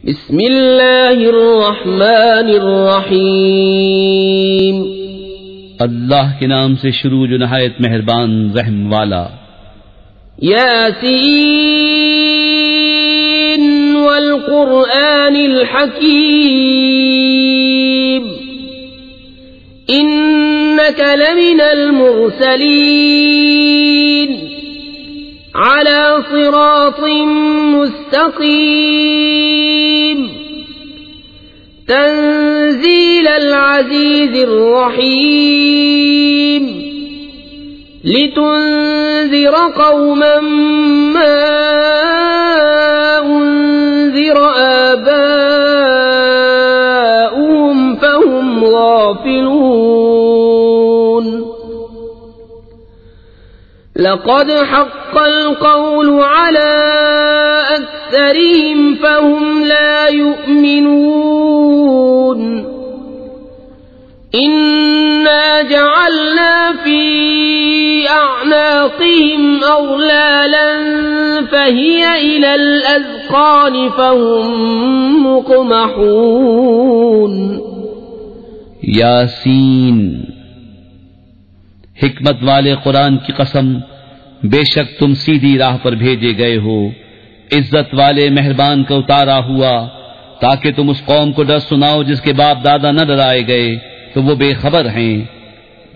बिस्मिल्लाहिर्रहमानिर्रहीम। अल्लाह के नाम से शुरू जो नहायत मेहरबान रहम वाला। यासीन वल कुरआनिल हकीम इन्नका लमिनल मुरसलीन अला सिरातिम मुस्तकीम तंजीलल अज़ीज़िर रहीम लितुन्ज़िर क़ौमन मा उन्ज़िर आबाउहुम फ़हुम गाफ़िलून। लक़द हक़्क़ल क़ौलु अला अक्सरिहिम फ़हुम ला युमिनून। इन्ना जअलना फ़ी अअनाक़िहिम अग़लालन फ़हिय इलल अज़क़ान फ़हुम मुक़महून। यासीन, हिकमत वाले कुरान की कसम, बेशक तुम सीधी राह पर भेजे गए हो। इज्जत वाले मेहरबान का उतारा हुआ ताकि तुम उस कौम को डर सुनाओ जिसके बाप दादा न डराए गए तो वो बेखबर हैं।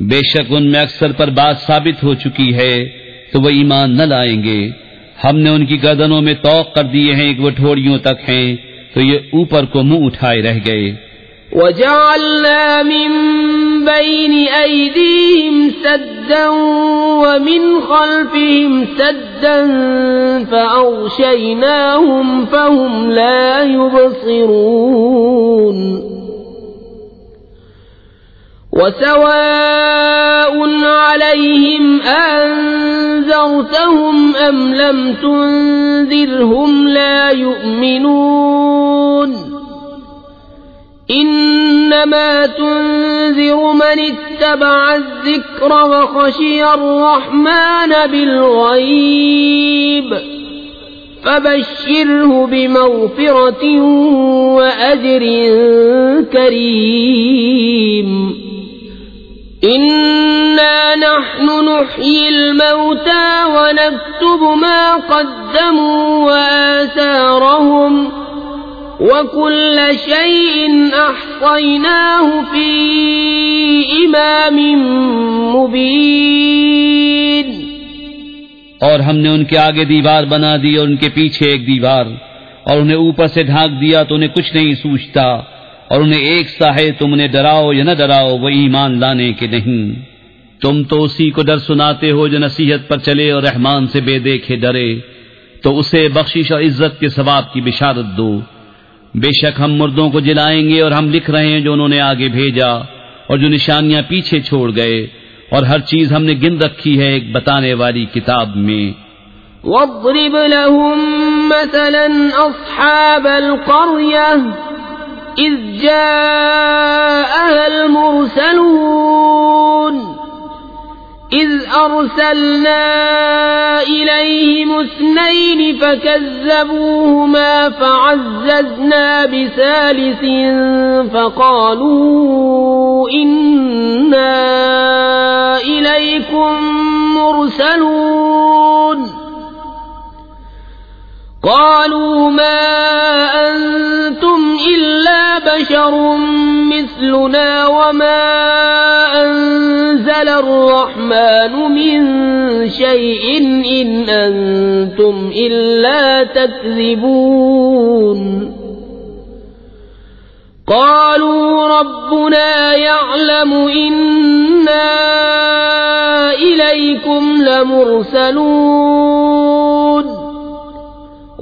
बेशक उनमें अक्सर पर बात साबित हो चुकी है तो वो ईमान न लाएंगे। हमने उनकी गर्दनों में तौक कर दिए हैं, एक वो ठोड़ियों तक हैं, तो ये ऊपर को मुंह उठाए रह गए। वजअलना मिन बैनि ऐदीहिम सद्दन व मिन खल्फिहिम सद्दन फअग़शयनाहुम फहुम ला युबसिरून। वसवाउन अलैहिम अअन्ज़रतहुम अम लम तुन्ज़िरहुम ला युमिनून। इन्नमा तुन्ज़िरु मन इत्तबअ अज़्ज़िक्र व ख़शिय अर्रहमान बिल्ग़ैब फबश्शिरहु बिमग़फ़िरतिन व अज्रिन करीम। इन्ना नहनु नुह्यिल मौता व नक्तुबु मा क़द्दमू व आसारहुम वकुल्ल शैइन अहसैनाहु फी इमामिन मुबीन। और हमने उनके आगे दीवार बना दी और उनके पीछे एक दीवार, और उन्हें ऊपर से ढांक दिया तो उन्हें कुछ नहीं सूझता, और उन्हें एक सा है तुम उन्हें डराओ या न डराओ वो ईमान लाने के नहीं। तुम तो उसी को डर सुनाते हो जो नसीहत पर चले और रहमान से बेदेखे डरे, तो उसे बख्शिश और इज्जत के सवाब की बिशारत दो। बेशक हम मुर्दों को जिलाएंगे और हम लिख रहे हैं जो उन्होंने आगे भेजा और जो निशानियां पीछे छोड़ गए, और हर चीज हमने गिन रखी है एक बताने वाली किताब में। वज़्रिब लहुम मसलन अस्हाबल क़र्यह इज़ जाअहल मुरसलून इज़ अर्सलना इलैहिम इस्नैन फकज़्ज़बूहुमा फअज़्ज़ज़ना बिसालिसिन फक़ालू इन्ना इलैकुम मुरसलून। क़ालू मा अंतुम इल्ला बशरुम मिस्लुना वमा अंज़ल अर्रहमानु मिन शैइन इन अंतुम इल्ला तक्ज़िबून। क़ालू रब्बुना यअलमु इन्ना इलैकुम लमुरसलून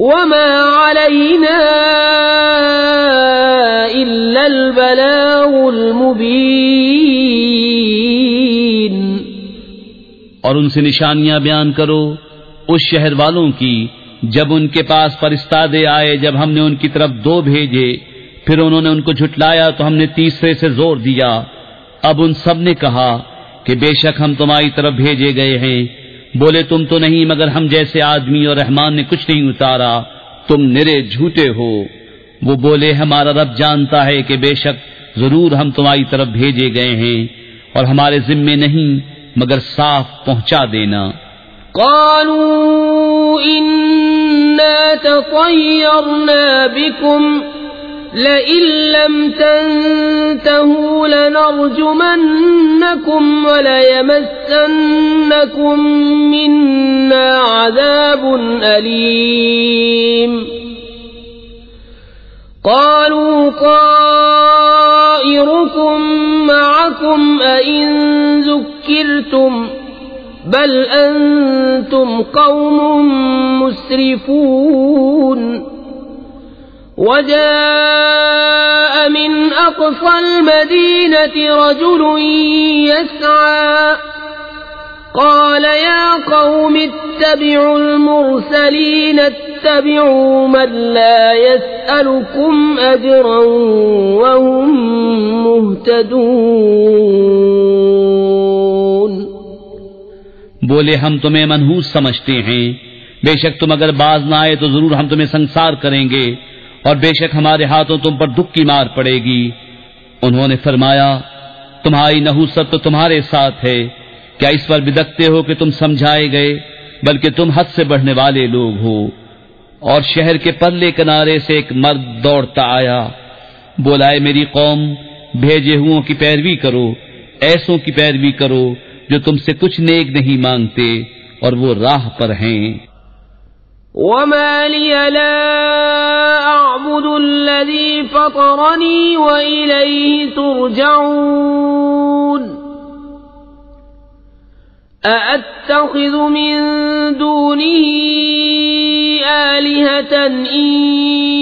वमा अलैना इल्लल बलागुल मुबीन। और उनसे निशानियां बयान करो उस शहर वालों की जब उनके पास फरिश्तादे आए, जब हमने उनकी तरफ दो भेजे, फिर उन्होंने उनको झुटलाया तो हमने तीसरे से जोर दिया। अब उन सब ने कहा कि बेशक हम तुम्हारी तरफ भेजे गए हैं। बोले तुम तो नहीं मगर हम जैसे आदमी, और रहमान ने कुछ नहीं उतारा, तुम निरे झूठे हो। वो बोले, हमारा रब जानता है कि बेशक जरूर हम तुम्हारी तरफ भेजे गए हैं और हमारे जिम्मे नहीं मगर साफ पहुंचा देना। क़ालू इन्ना ततय्यरना बिकुम लइन लम तंतहू लनरजुमन्नकुम वलयमस्सन्नकुम मिन्ना अज़ाबुन अलीम। क़ालू ताइरुकुम मअकुम अइन ज़ुक्किरतुम बल अंतुम कौमुम मुस्रिफून। वजाअ मिन अक़सल मदीनति रजुलुन यस्आ क़ाल या क़ौमि इत्तबिउल मुरसलीन इत्तबिउ मन ला यसअलुकुम अजरन वहुम मुहतदून। बोले, हम तुम्हें मनहूस समझते हैं, बेशक तुम अगर बाज ना आए तो जरूर हम तुम्हें संसार करेंगे और बेशक हमारे हाथों तुम पर दुख की मार पड़ेगी। उन्होंने फरमाया, तुम्हारी नहूसत तो तुम्हारे साथ है, क्या इस पर बिदकते हो कि तुम समझाए गए, बल्कि तुम हद से बढ़ने वाले लोग हो। और शहर के परले किनारे से एक मर्द दौड़ता आया, बोला, मेरी कौम, भेजे हुओं की पैरवी करो, ऐसों की पैरवी करो जो तुमसे कुछ नेक नहीं मांगते और वो राह पर हैं। वमा लिया ला अअबुदु अल्लज़ी फ़तरनी व इलैहि तुरजऊन। अअत्तख़िज़ु मिन दूनिही आलिहतन इन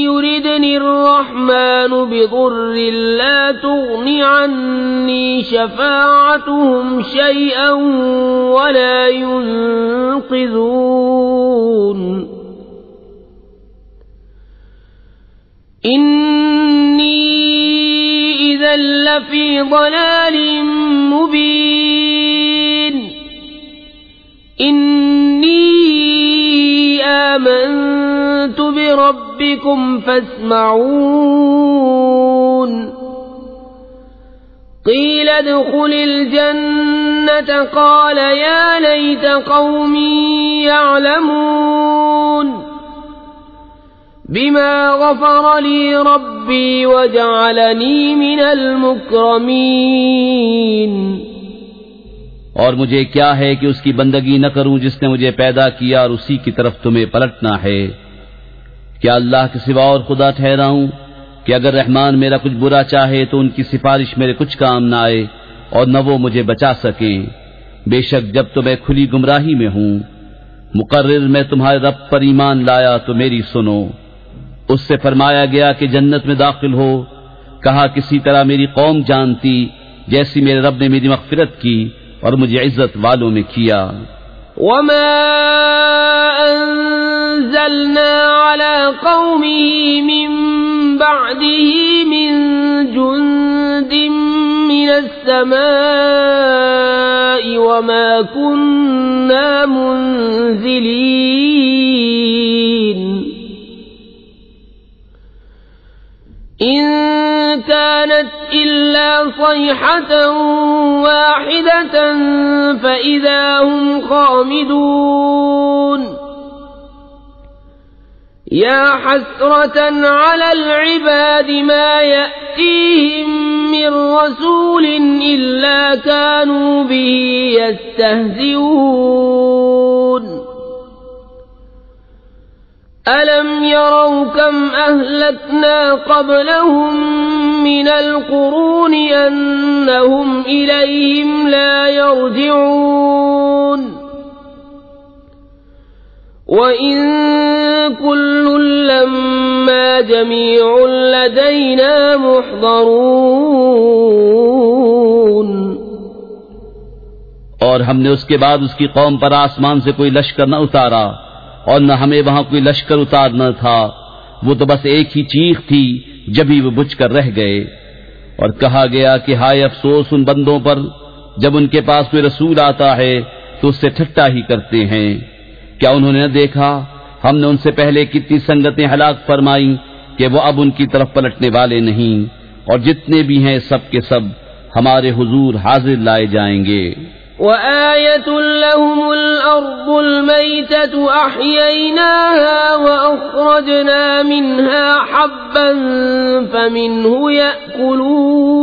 युरिदनि अर्रहमानु बिदुर्रिन ला तुग़नि अन्नी शफ़ाअतुहुम शैअन वला युनक़िज़ून। इन्नी इज़न लफ़ी ضलालिन मुबीन। इन्नी आमनतु बिरब्बिकुम फस्मऊन। क़ील उद्ख़ुलिल जन्नत क़ाल या लैत क़ौमी यअलमून बिमा ग़फ़र ली रब्बी वजअलनी मिनल मुक्रमीन। और मुझे क्या है कि उसकी बंदगी न करूं जिसने मुझे पैदा किया और उसी की तरफ तुम्हें पलटना है। क्या अल्लाह के सिवा और खुदा ठहराऊं कि अगर रहमान मेरा कुछ बुरा चाहे तो उनकी सिफारिश मेरे कुछ काम न आए और न वो मुझे बचा सकें। बेशक जब तो मैं खुली गुमराही में हूं। मुकर्रिर मैं तुम्हारे रब पर ईमान लाया तो मेरी सुनो। उससे फरमाया गया कि जन्नत में दाखिल हो। कहा, किसी तरह मेरी कौम जानती जैसी मेरे रब ने मेरी मग़फ़िरत की और मुझे इज्जत वालों में किया। वमा अंज़लना अला क़ौमिही मिन बअदिही मिन जुंदिन मिनस समाई वमा कुन्ना मुंज़िलीन। इन कानत इल्ला सयहतन वाहिदतन फ़इज़ा हुम ख़ामिदून। या हस्रतन अलल इबादि मा यअतीहिम मिन रसूलिन इल्ला कानू बिही यस्तहज़िऊन। अलम यरौ कम अहलकना क़ब्लहुम मिनल क़ुरूनि अन्नहुम इलैहिम ला यरजिऊन। व इन कुल्लुन लम्मा जमीउन लदैना मुहज़रून। और हमने उसके बाद उसकी कौम पर आसमान से कोई लश्कर न उतारा और न हमें वहां कोई लश्कर उतारना था। वो तो बस एक ही चीख थी, जब ही वो बुझकर रह गए। और कहा गया कि हाय अफसोस उन बंदों पर जब उनके पास कोई रसूल आता है तो उससे ठट्टा ही करते हैं। क्या उन्होंने न देखा हमने उनसे पहले कितनी संगतें हलाक फरमाई कि वो अब उनकी तरफ पलटने वाले नहीं, और जितने भी हैं सब के सब हमारे हुजूर हाजिर लाए जाएंगे। وآية لهم الأرض الميتة أحييناها وأخرجنا منها حبا فمنه يأكلون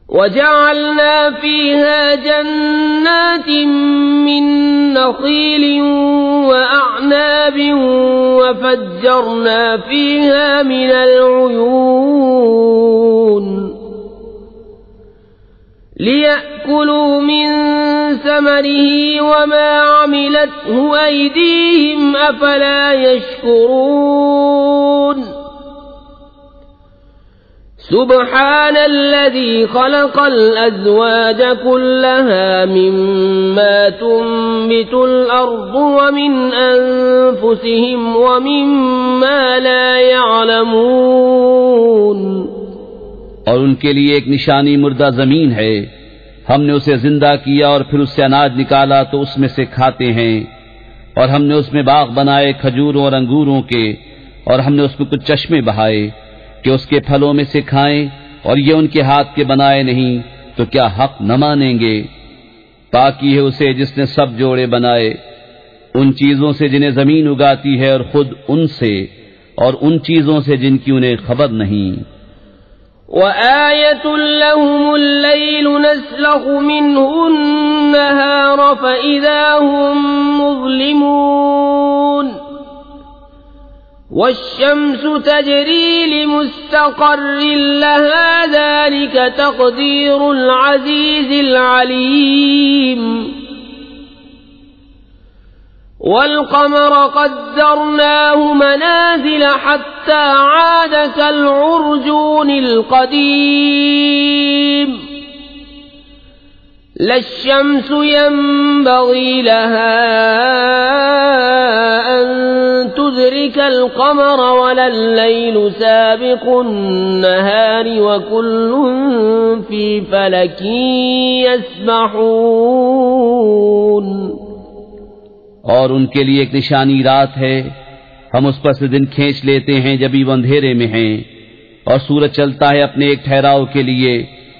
وجعلنا فيها جنات من نخيل وأعناب وفجرنا فيها من العيون ليأكلوا من ثمره وما عملته أيديهم أفلا يشكرون سبحان الذي خلق الأزواج كلها مما تنبت الأرض ومن أنفسهم ومما لا يعلمون। और उनके लिए एक निशानी मुर्दा जमीन है, हमने उसे जिंदा किया और फिर उससे अनाज निकाला तो उसमें से खाते हैं, और हमने उसमें बाग बनाए खजूरों और अंगूरों के, और हमने उसमें कुछ चश्मे बहाए कि उसके फलों में से खाएं, और ये उनके हाथ के बनाए नहीं तो क्या हक न मानेंगे। पाकी है उसे जिसने सब जोड़े बनाए, उन चीजों से जिन्हें जमीन उगाती है और खुद उनसे, और उन चीजों से जिनकी उन्हें खबर नहीं। وآية لهم الليل نسلخ منه النهار فإذا هم مظلمون والشمس تجري لمستقر لها ذلك تقدير العزيز العليم والقمر قدرناه منازل حتى عاد كالعرجون القديم لا الشمس ينبغي لها أن تدرك القمر ولا الليل سابق النهار وكل في فلك يسبحون। और उनके लिए एक निशानी रात है, हम उस पर से दिन खींच लेते हैं जब वो अंधेरे में हैं, और सूरज चलता है अपने एक ठहराव के लिए,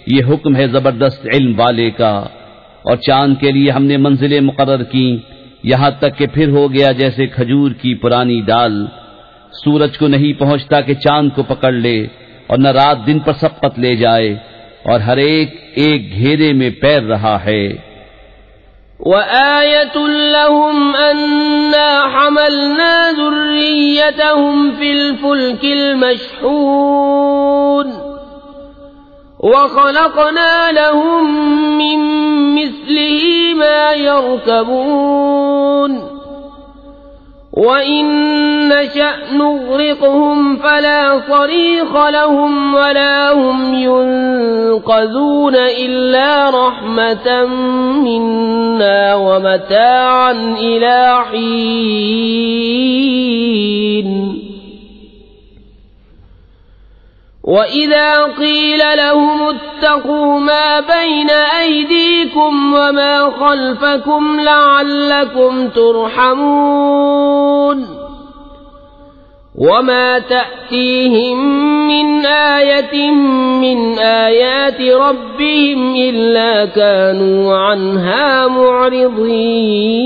ये हुक्म है जबरदस्त इल्म वाले का। और चांद के लिए हमने मंजिलें मुकर्रर की, यहां तक कि फिर हो गया जैसे खजूर की पुरानी डाल। सूरज को नहीं पहुंचता कि चांद को पकड़ ले, और न रात दिन पर सबकत ले जाए, और हर एक एक घेरे में पैर रहा है। وآية لهم أنا حملنا ذريتهم في الفلك المشحون وخلقنا لهم من مثله ما يركبون وإن نشأ نغرقهم فلا صريخ لهم ولا هم ينقذون إلا رحمة منا ومتاعا إلى حين وإذا قيل لهم اتقوا ما بين أيديكم وما خلفكم لعلكم ترحمون وما تأتيهم من آية من آيات ربهم إلا كانوا عنها معرضين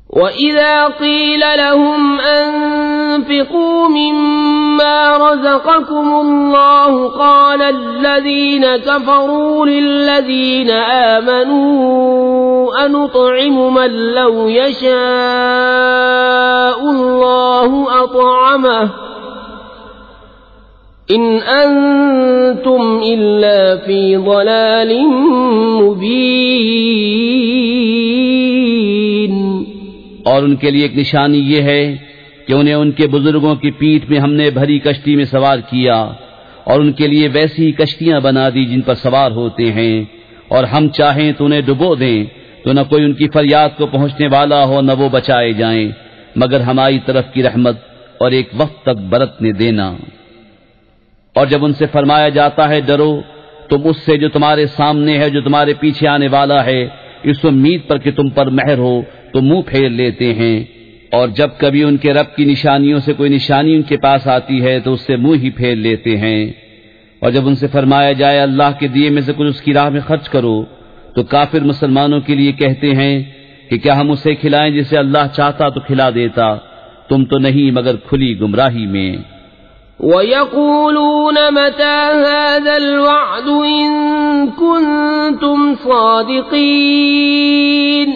وإذا قيل لهم أنفقوا مما رزقكم الله قال الذين كفروا للذين آمنوا أنطعم من لو يشاء الله أطعمه إن أنتم إلا في ضلال مبين। और उनके लिए एक निशानी ये है कि उन्हें उनके बुजुर्गों की पीठ में हमने भरी कश्ती में सवार किया, और उनके लिए वैसी ही कश्तियां बना दी जिन पर सवार होते हैं, और हम चाहें तो उन्हें डुबो दें तो न कोई उनकी फरियाद को पहुंचने वाला हो न वो बचाए जाएं, मगर हमारी तरफ की रहमत और एक वक्त तक बरतने देना। और जब उनसे फरमाया जाता है डरो तुम उससे जो तुम्हारे सामने है, जो तुम्हारे पीछे आने वाला है, इस उम्मीद पर कि तुम पर मेहर हो तो मुंह फेर लेते हैं। और जब कभी उनके रब की निशानियों से कोई निशानी उनके पास आती है तो उससे मुंह ही फेर लेते हैं। और जब उनसे फरमाया जाए अल्लाह के दिए में से कुछ उसकी राह में खर्च करो तो काफिर मुसलमानों के लिए कहते हैं कि क्या हम उसे खिलाएं जिसे अल्लाह चाहता तो खिला देता, तुम तो नहीं मगर खुली गुमराही में। वयक़ूलून मता हाज़ल वअद इन कुन्तुम सादिक़ीन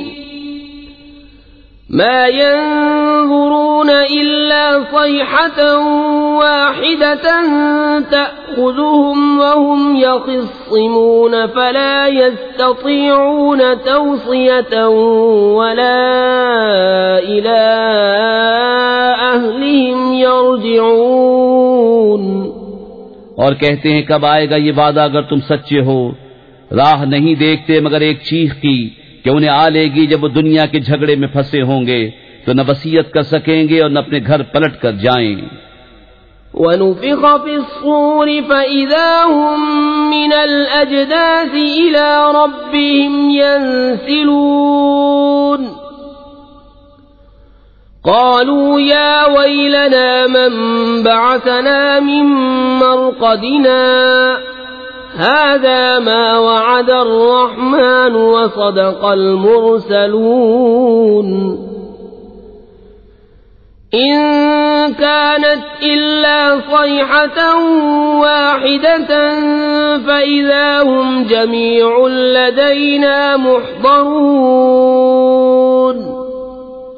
मा यंज़ुरून इल्ला सयहतन वाहिदतन तअख़ुज़ुहुम वहुम यख़िस्सिमून फला यस्ततीऊन तवसियतन वला इला अहलिहिम यरजिऊन। और कहते हैं कब आएगा ये वादा अगर तुम सच्चे हो। राह नहीं देखते मगर एक चीख की कि उन्हें आ लेगी जब वो दुनिया के झगड़े में फंसे होंगे तो न वसीयत कर सकेंगे और न अपने घर पलट कर जाएं। वनुफ़िख़ फ़िस्सूरि फ़इज़ा हुम मिनल अजदाथि इला रब्बिहिम यंसिलून क़ालू या वैलना मन बअसना मिन मरक़दिना हाज़ा मा वअदर रहमान व सदक़ल मुरसलून इन कानत इल्ला सयहतन वाहिदतन फ़इज़ा हुम जमीउन लदैना मुहज़रून।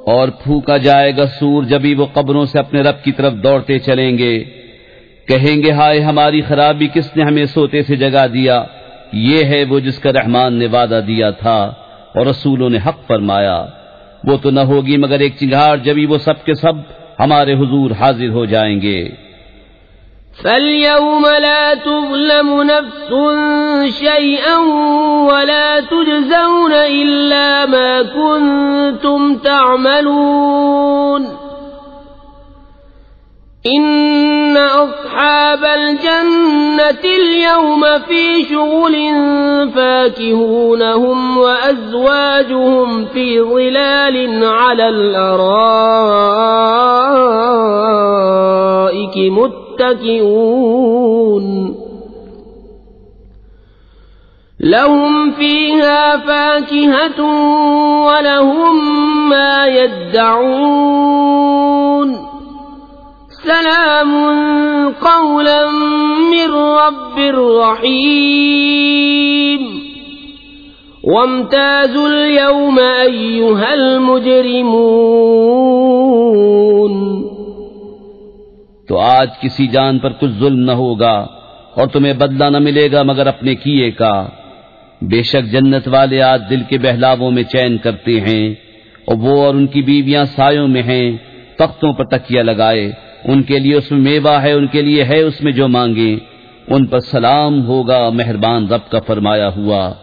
और फूका जाएगा सूर जब ही वो कब्रों से अपने रब की तरफ दौड़ते चलेंगे। कहेंगे हाय हमारी खराबी, किसने हमें सोते से जगा दिया। ये है वो जिसका रहमान ने वादा दिया था और रसूलों ने हक फरमाया। वो तो न होगी मगर एक चिंगार जब ही वो सब के सब हमारे हुजूर हाजिर हो जाएंगे। फल्यौम ला तुज़लमु नफ्सुन शैअन वला तुजज़ौन इल्ला मा कुन्तुम तअमलून इन्न अस्हाबल जन्नतिल यौम फी शुग़ुलिन फ़ाकिहून हुम व अज़वाजुहुम फी ज़िलालिन अलल अराइकि मुत्तकिऊन लहुम फ़ीहा फ़ाकिहतुन व लहुम मा यद्दऊन सलामुन क़ौलन मिर रब्बिर रहीम वम्ताज़ुल यौम अय्युहल मुजरिमून। तो आज किसी जान पर कुछ जुल्म न होगा और तुम्हें बदला न मिलेगा मगर अपने किए का। बेशक जन्नत वाले आज दिल के बहलावों में चैन करते हैं और वो और उनकी बीवियां सायों में हैं, तख्तों पर तकिया लगाए। उनके लिए उसमें मेवा है, उनके लिए है उसमें जो मांगे। उन पर सलाम होगा मेहरबान रब का फरमाया हुआ।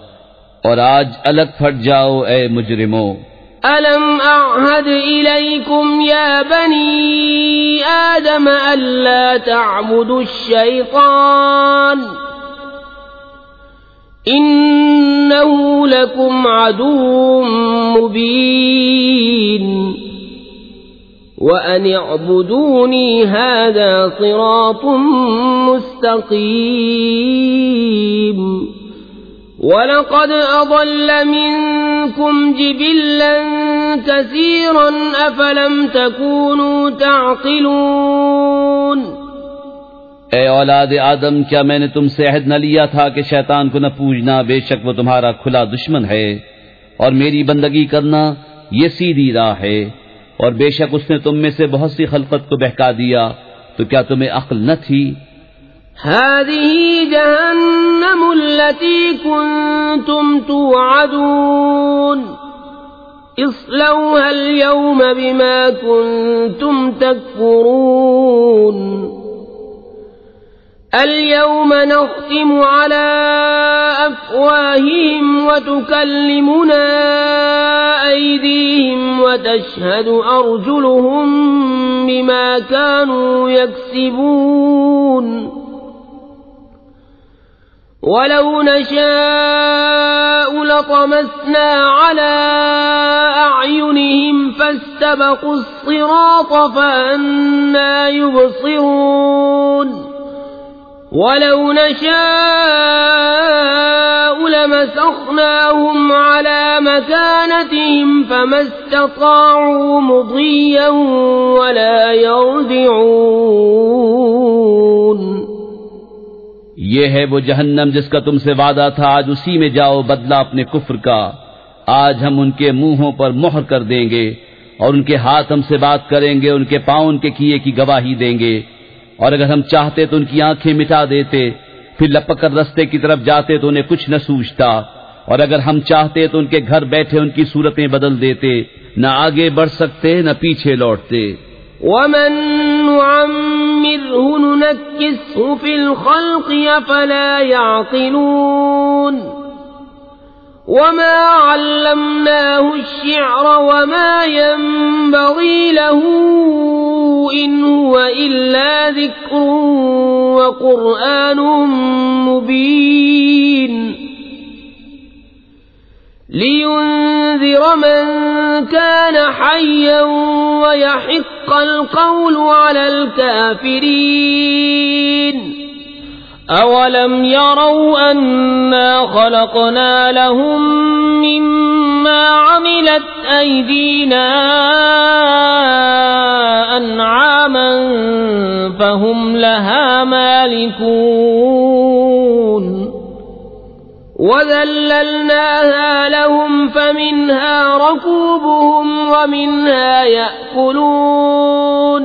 और आज अलग फट जाओ ए मुजरिमो। अलम अअहद इलैकुम या बनी आदम अल्ला तअबुदुश शैतान इन्नहु लकुम अदुव्वुम मुबीन व अन अअबुदूनी हाज़ा सिरातुम मुस्तक़ीम वलक़द अज़ल्ल मिनकुम जिबिल्लन कसीरन अफ़लम तकूनू तअक़िलून। ए औलाद आदम, क्या मैंने तुमसे अहद न लिया था कि शैतान को न पूजना, बेशक वो तुम्हारा खुला दुश्मन है, और मेरी बंदगी करना ये सीधी राह है। और बेशक उसने तुम में से बहुत सी खलकत को बहका दिया, तो क्या तुम्हें अक्ल न थी? हाज़िही जहन्नमुल्लती कुन्तुम तुअदून इस्लौहा अल-यौम बिमा कुन्तुम तकफुरून अल-यौम नख्तिमु अला अफ़वाहिहिम व तुकल्लिमुना अयदीहिम व तशहदु अर्जुलुहुम बिमा कानू यक्सिबून वलौ नशाअ लतमस्ना अला अअयुनिहिम फस्तबक़ुस्सिरात फअन्ना युबसिरून वलौ नशाअ लमसख़नाहुम अला मकानतिहिम फमस्तताअू मुदिय्यन वला यरजिऊन। ये है वो जहन्नम जिसका तुमसे वादा था, आज उसी में जाओ, बदला अपने कुफ्र का। आज हम उनके मुंहों पर मोहर कर देंगे और उनके हाथ हमसे बात करेंगे, उनके पांव उनके किए की गवाही देंगे। और अगर हम चाहते तो उनकी आंखें मिटा देते, फिर लपक कर रस्ते की तरफ जाते तो उन्हें कुछ न सूझता। और अगर हम चाहते तो उनके घर बैठे उनकी सूरतें बदल देते, न आगे बढ़ सकते न पीछे लौटते। वमन नुअम्मिरहु नुनक्किसहु फिल खल्क़ि अफला यअक़िलून वमा अल्लमनाहु अश्शिअर वमा यंबग़ी लहु इन हुवा इल्ला ज़िक्रुन व क़ुरआनुम मुबीन लियुन्ज़िर मन कान हय्यन व यहिक़्क़ल क़ौलु अलल काफ़िरीन। अवलम यरौ अन्ना ख़लक़ना लहुम मिम्मा अमिलत अयदीना अन्आमन फहुम लहा मालिकून वज़ल्ललनाहा लहुम फमिन्हा रकूबुहुम वमिन्हा यअकुलून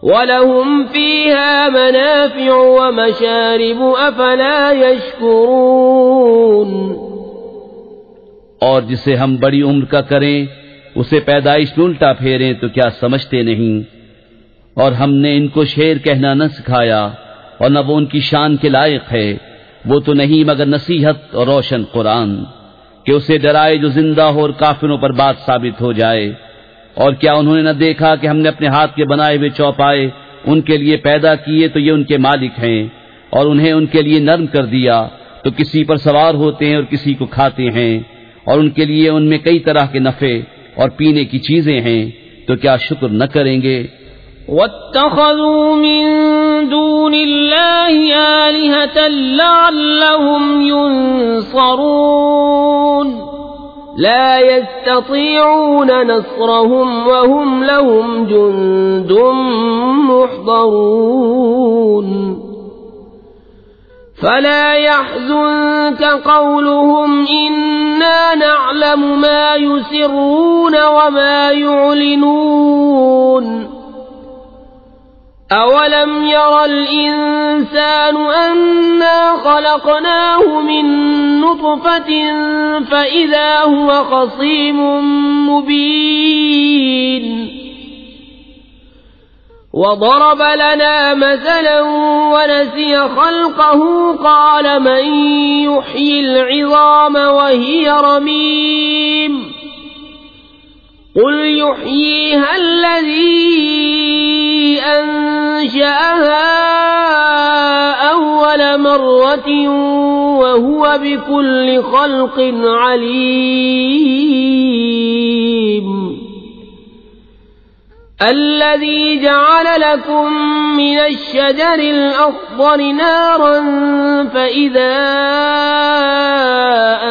वलहुम फ़ीहा मनाफ़िअु वमशारिबु अफ़ला यशकुरून। और जिसे हम बड़ी उम्र का करें, उसे पैदाइश में उल्टा फेरें तो क्या समझते नहीं। और हमने इनको शेर कहना न सिखाया और न वो उनकी शान के लायक है। वो तो नहीं मगर नसीहत और रोशन कुरान, कि उसे डराए जो जिंदा हो और काफिरों पर बात साबित हो जाए। और क्या उन्होंने न देखा कि हमने अपने हाथ के बनाए हुए चौपाए उनके लिए पैदा किए, तो ये उनके मालिक हैं। और उन्हें उनके लिए नर्म कर दिया तो किसी पर सवार होते हैं और किसी को खाते हैं। और उनके लिए उनमें कई तरह के नफे और पीने की चीजें हैं, तो क्या शुक्र न करेंगे। वत्तख़ज़ू मिन दूनिल्लाहि आलिहतन लअल्लहुम युनसरून ला यस्ततीऊन नस्रहुम वहुम लहुम जुंदुम मुहज़रून फला यहज़ुनक क़ौलुहुम इन्ना नअलमु मा युसिर्रून वमा युअलिनून अवलम यरल इंसानु अन्ना खलक़नाहु मिन नुत्फ़तिन फ़इज़ा हुवा ख़सीमुम मुबीन वضرب लना मसलन वनसिय ख़ल्क़हु क़ाल मन युह्यिल इज़ाम वहिय रमीम क़ुल युह्यीहा अल्लज़ी अंशअहा अव्वल मर्रतिन वहुव बिकुल्लि ख़ल्क़िन अलीम الذي جعل لكم من الشجر الأخضر نارا فإذا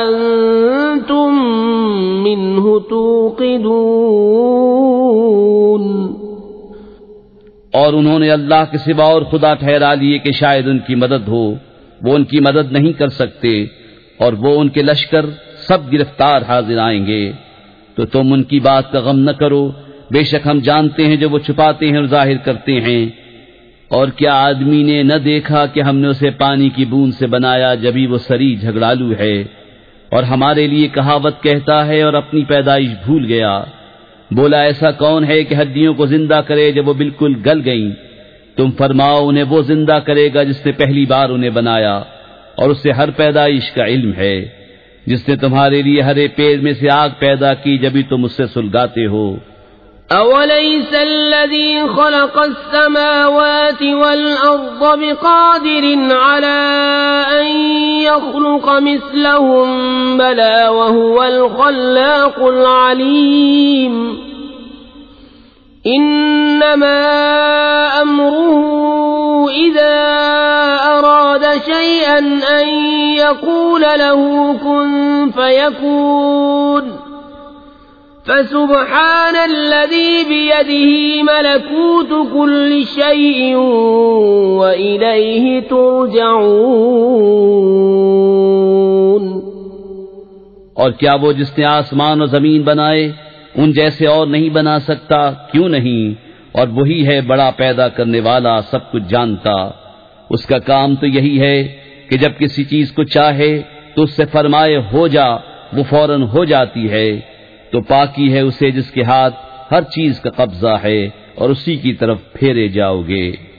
أنتم منه توقدون। और उन्होंने अल्लाह के सिवा और खुदा ठहरा लिए कि शायद उनकी मदद हो, वो उनकी मदद नहीं कर सकते और वो उनके लश्कर सब गिरफ्तार हाजिर आएंगे। तो तुम उनकी बात का गम न करो, बेशक हम जानते हैं जो वो छुपाते हैं और जाहिर करते हैं। और क्या आदमी ने न देखा कि हमने उसे पानी की बूंद से बनाया, जभी वो सरी झगड़ालू है और हमारे लिए कहावत कहता है और अपनी पैदाइश भूल गया। बोला ऐसा कौन है कि हड्डियों को जिंदा करे जब वो बिल्कुल गल गईं। तुम फरमाओ उन्हें वो जिंदा करेगा जिसने पहली बार उन्हें बनाया, और उससे हर पैदाइश का इल्म है। जिसने तुम्हारे लिए हरे पेड़ में से आग पैदा की जभी तुम उससे सुलगाते हो। أوليس الذي خلق السماوات والأرض بقادر على أن يخلق مثلهم بلى وهو الخلاق العليم إنما أمره إذا أراد شيئا أن يقول له كن فيكون فسبحان الذي بيده ملكوت كل شيء وإليه ترجعون। और क्या वो जिसने आसमान और जमीन बनाए उन जैसे और नहीं बना सकता? क्यों नहीं? और वही है बड़ा पैदा करने वाला, सब कुछ जानता। उसका काम तो यही है कि जब किसी चीज को चाहे तो उससे फरमाए हो जा, वो फौरन हो जाती है। तो पाकी है उसे जिसके हाथ हर चीज का कब्जा है और उसी की तरफ फेरे जाओगे।